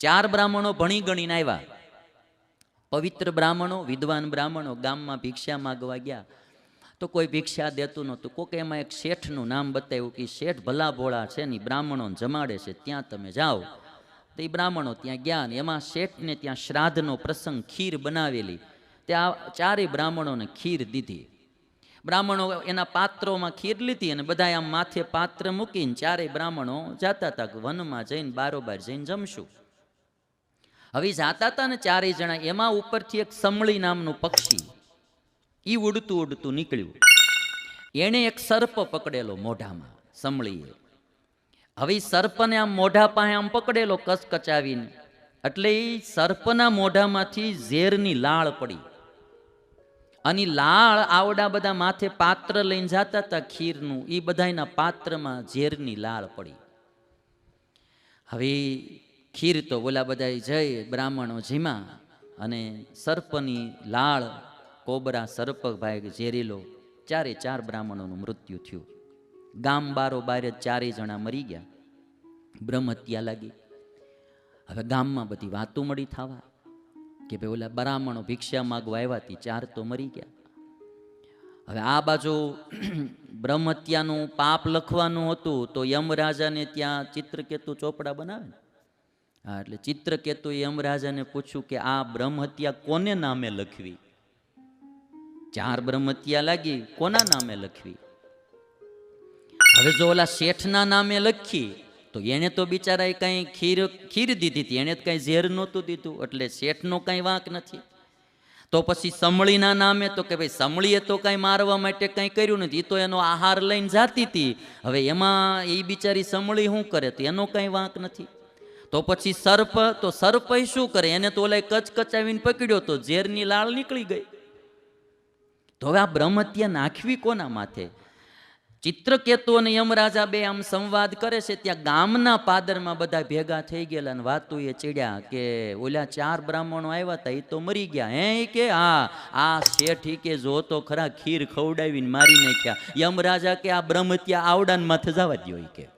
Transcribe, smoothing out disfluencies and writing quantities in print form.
ચાર બ્રાહ્મણો ભણી ગણીને આવ્યા, પવિત્ર બ્રાહ્મણો, વિદ્વાન બ્રાહ્મણો ગામમાં ભિક્ષા માગવા ગયા તો કોઈ ભિક્ષા દેતું નહોતું. કોકે એમાં એક શેઠનું નામ બતાવ્યું કે શેઠ ભલા ભોળા છે ને બ્રાહ્મણોને જમાડે છે, ત્યાં તમે જાઓ. તો એ બ્રાહ્મણો ત્યાં ગયા ને એમાં શેઠને ત્યાં શ્રાદ્ધનો પ્રસંગ, ખીર બનાવેલી, ત્યાં ચારેય બ્રાહ્મણોને ખીર દીધી. બ્રાહ્મણો એના પાત્રોમાં ખીર લીધી અને બધા આમ માથે પાત્ર મૂકીને ચારેય બ્રાહ્મણો જાતા હતા વનમાં જઈને બારોબાર જઈને જમશું. હવે જાતા હતા ને ચારેય જણા, એમાં ઉપરથી એક સમળી નામનું પક્ષી ઈ ઉડતું ઉડતું નીકળ્યું. એણે એક સર્પ પકડેલો મોઢામાં, સમળીએ. હવે સર્પને આમ મોઢા પાસે આમ પકડેલો કચકચાવીને, એટલે એ સર્પના મોઢામાંથી ઝેરની લાળ પડી અને લાળ આવડા બધા માથે પાત્ર લઈને જતા હતા ખીરનું, એ બધાના પાત્રમાં ઝેરની લાળ પડી. હવે ખીર તો બોલા બધા જઈ બ્રાહ્મણો જીમા અને સર્પની લાળ, કોબરા સર્પ ભાઈ ઝેરીલો, ચારે ચાર બ્રાહ્મણોનું મૃત્યુ થયું. ગામ બારોબાર ચારેય જણા મરી ગયા, બ્રહ્મ હત્યા લાગી. હવે ગામમાં બધી વાતો મળી થવા કે ભાઈ ઓલા બ્રાહ્મણો ભિક્ષા માગવા આવ્યા હતી, ચાર તો મરી ગયા. હવે આ બાજુ બ્રહ્મ હત્યાનું પાપ લખવાનું હતું તો યમરાજાને ત્યાં ચિત્રકેતુ ચોપડા બનાવે ને, હા, એટલે ચિત્રકેતુ યમરાજાને પૂછ્યું કે આ બ્રહ્મ હત્યા કોને નામે લખવી? ચાર બ્રહ્મ હત્યા લાગી, કોના નામે લખવી? હવે જો ઓલા શેઠના નામે લખી તો એને તો બિચારાએ કઈ ખીર દીધી હતી, એને તો કઈ ઝેર નહોતું દીધું, એટલે શેઠનો કઈ વાંક નથી. તો પછી સમળીના નામે તો કે ભાઈ સમળીએ તો કઈ મારવા માટે કઈ કર્યું નથી, એ તો એનો આહાર લઈને જાતી હતી. હવે એમાં એ બિચારી સમળી શું કરે, તો એનો કઈ વાંક નથી. તો પછી સર્પ, તો સર્પ શું કરે, એને તો ઓલા કચકચાવીને પકડ્યો તો ઝેરની લાળ નીકળી ગઈ. તો હવે આ બ્રહ્મ હત્યા નાખવી કોના માથે? ચિત્રકેતુ અને યમરાજા બે આમ સંવાદ કરે છે, ત્યાં ગામના પાદરમાં બધા ભેગા થઈ ગયેલા અને વાતું એ ચડ્યા કે ઓલા ચાર બ્રાહ્મણો આવ્યા હતા, એ તો મરી ગયા. હે કે હા, આ શેઠ કે જો તો ખરા ખીર ખવડાવીને મારી નાખ્યા. યમરાજા કે આ બ્રહ્મ હત્યા આવડાને માથે જવા દ્યો કે.